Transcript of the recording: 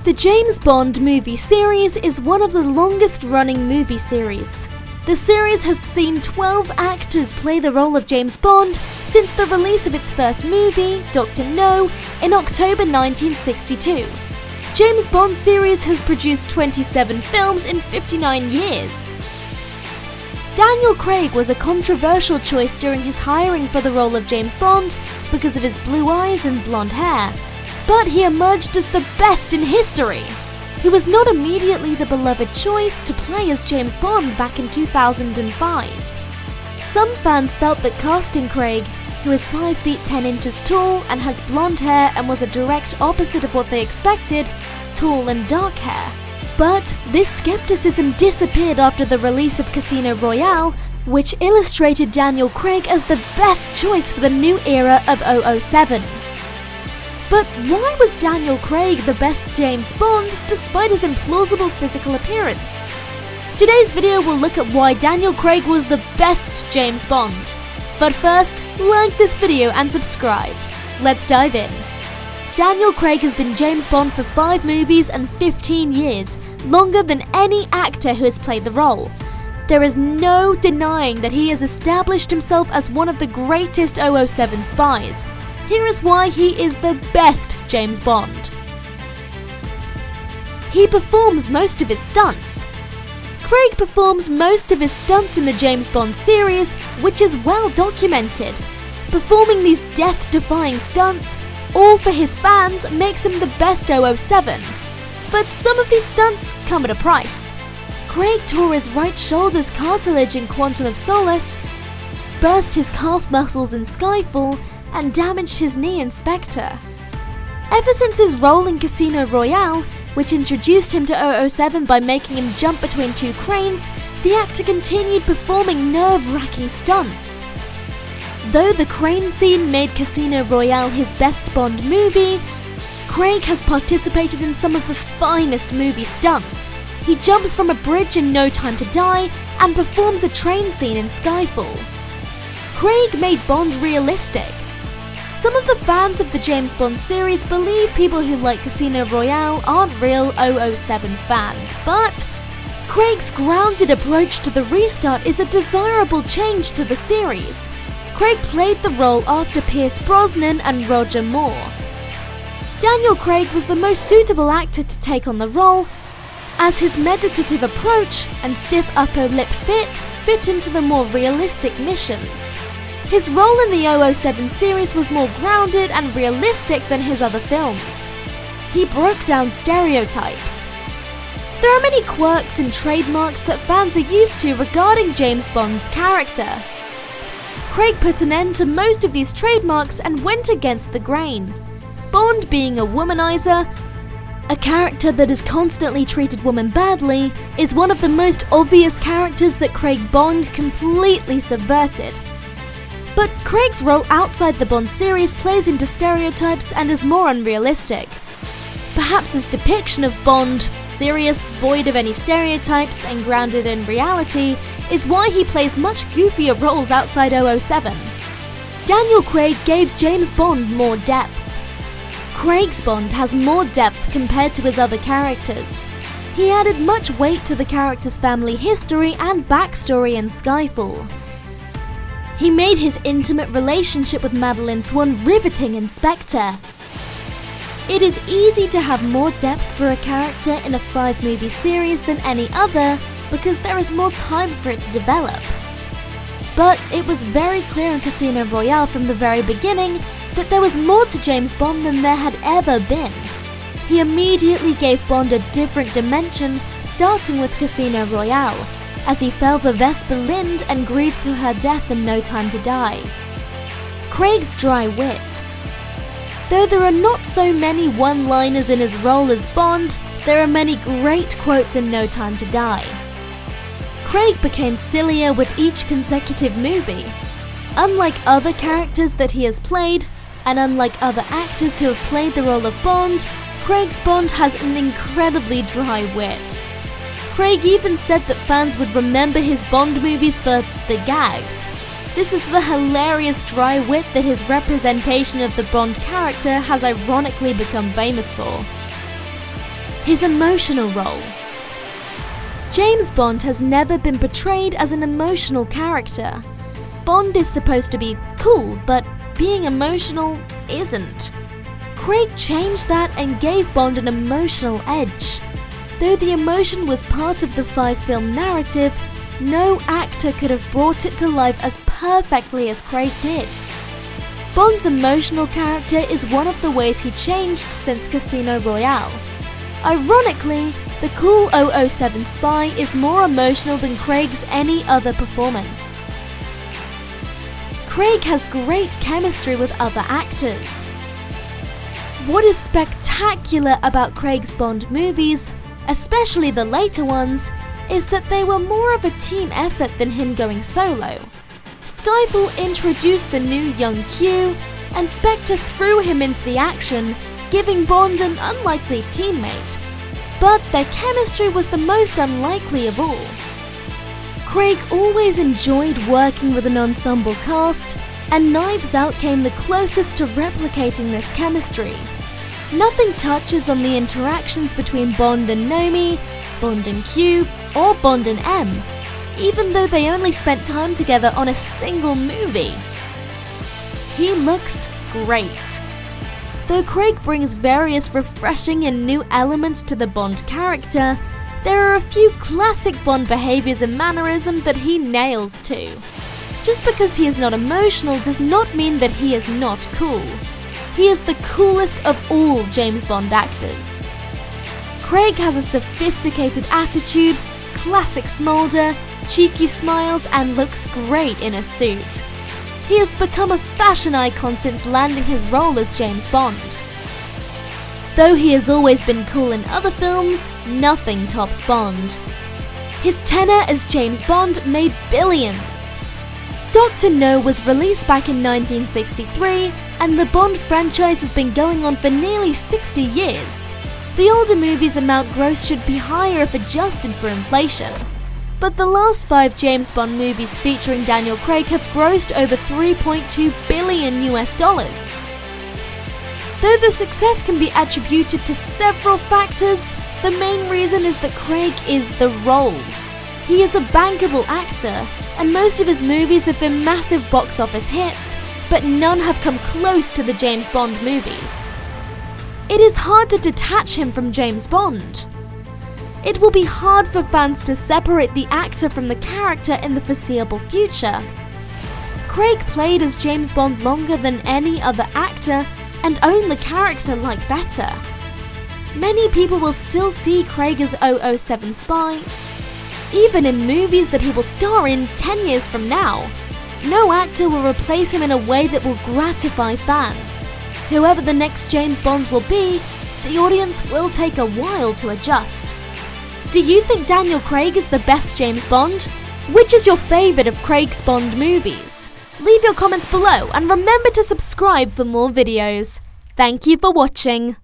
The James Bond movie series is one of the longest-running movie series. The series has seen 12 actors play the role of James Bond since the release of its first movie, Dr. No, in October 1962. James Bond series has produced 27 films in 59 years. Daniel Craig was a controversial choice during his hiring for the role of James Bond because of his blue eyes and blonde hair, but he emerged as the best in history. He was not immediately the beloved choice to play as James Bond back in 2005. Some fans felt that casting Craig, who is 5 feet 10 inches tall and has blonde hair and was a direct opposite of what they expected, tall and dark hair. But this skepticism disappeared after the release of Casino Royale, which illustrated Daniel Craig as the best choice for the new era of 007. But why was Daniel Craig the best James Bond despite his implausible physical appearance? Today's video will look at why Daniel Craig was the best James Bond. But first, like this video and subscribe. Let's dive in. Daniel Craig has been James Bond for 5 movies and 15 years, longer than any actor who has played the role. There is no denying that he has established himself as one of the greatest 007 spies. Here is why he is the best James Bond. He performs most of his stunts. Craig performs most of his stunts in the James Bond series, which is well documented. Performing these death-defying stunts, all for his fans, makes him the best 007. But some of these stunts come at a price. Craig tore his right shoulder's cartilage in Quantum of Solace, burst his calf muscles in Skyfall, and damaged his knee in Spectre. Ever since his role in Casino Royale, which introduced him to 007 by making him jump between 2 cranes, the actor continued performing nerve-wracking stunts. Though the crane scene made Casino Royale his best Bond movie, Craig has participated in some of the finest movie stunts. He jumps from a bridge in No Time to Die and performs a train scene in Skyfall. Craig made Bond realistic. Some of the fans of the James Bond series believe people who like Casino Royale aren't real 007 fans, but Craig's grounded approach to the restart is a desirable change to the series. Craig played the role after Pierce Brosnan and Roger Moore. Daniel Craig was the most suitable actor to take on the role, as his meditative approach and stiff upper lip fit into the more realistic missions. His role in the 007 series was more grounded and realistic than his other films. He broke down stereotypes. There are many quirks and trademarks that fans are used to regarding James Bond's character. Craig put an end to most of these trademarks and went against the grain. Bond being a womanizer, a character that has constantly treated women badly, is one of the most obvious characters that Craig Bond completely subverted. But Craig's role outside the Bond series plays into stereotypes and is more unrealistic. Perhaps his depiction of Bond, serious, void of any stereotypes, and grounded in reality, is why he plays much goofier roles outside 007. Daniel Craig gave James Bond more depth. Craig's Bond has more depth compared to his other characters. He added much weight to the character's family history and backstory in Skyfall. He made his intimate relationship with Madeleine Swann riveting in Spectre. It is easy to have more depth for a character in a 5-movie series than any other because there is more time for it to develop. But it was very clear in Casino Royale from the very beginning that there was more to James Bond than there had ever been. He immediately gave Bond a different dimension, starting with Casino Royale, as he fell for Vesper Lynd and grieves for her death in No Time to Die. Craig's dry wit. Though there are not so many one-liners in his role as Bond, there are many great quotes in No Time to Die. Craig became sillier with each consecutive movie. Unlike other characters that he has played, and unlike other actors who have played the role of Bond, Craig's Bond has an incredibly dry wit. Craig even said that fans would remember his Bond movies for the gags. This is the hilarious dry wit that his representation of the Bond character has ironically become famous for. His emotional role. James Bond has never been portrayed as an emotional character. Bond is supposed to be cool, but being emotional isn't. Craig changed that and gave Bond an emotional edge. Though the emotion was part of the 5-film narrative, no actor could have brought it to life as perfectly as Craig did. Bond's emotional character is one of the ways he changed since Casino Royale. Ironically, the cool 007 spy is more emotional than Craig's any other performance. Craig has great chemistry with other actors. What is spectacular about Craig's Bond movies, especially the later ones, is that they were more of a team effort than him going solo. Skyfall introduced the new young Q, and Spectre threw him into the action, giving Bond an unlikely teammate. But their chemistry was the most unlikely of all. Craig always enjoyed working with an ensemble cast, and Knives Out came the closest to replicating this chemistry. Nothing touches on the interactions between Bond and Nomi, Bond and Q, or Bond and M, even though they only spent time together on a single movie. He looks great. Though Craig brings various refreshing and new elements to the Bond character, there are a few classic Bond behaviors and mannerisms that he nails too. Just because he is not emotional does not mean that he is not cool. He is the coolest of all James Bond actors. Craig has a sophisticated attitude, classic smolder, cheeky smiles, and looks great in a suit. He has become a fashion icon since landing his role as James Bond. Though he has always been cool in other films, nothing tops Bond. His tenure as James Bond made billions. Dr. No was released back in 1963, and the Bond franchise has been going on for nearly 60 years. The older movies' amount gross should be higher if adjusted for inflation. But the last 5 James Bond movies featuring Daniel Craig have grossed over $3.2 billion. Though the success can be attributed to several factors, the main reason is that Craig is the role. He is a bankable actor, and most of his movies have been massive box office hits, but none have come close to the James Bond movies. It is hard to detach him from James Bond. It will be hard for fans to separate the actor from the character in the foreseeable future. Craig played as James Bond longer than any other actor and owned the character like better. Many people will still see Craig as 007 spy, even in movies that he will star in 10 years from now. No actor will replace him in a way that will gratify fans. Whoever the next James Bond will be, the audience will take a while to adjust. Do you think Daniel Craig is the best James Bond? Which is your favourite of Craig's Bond movies? Leave your comments below and remember to subscribe for more videos. Thank you for watching.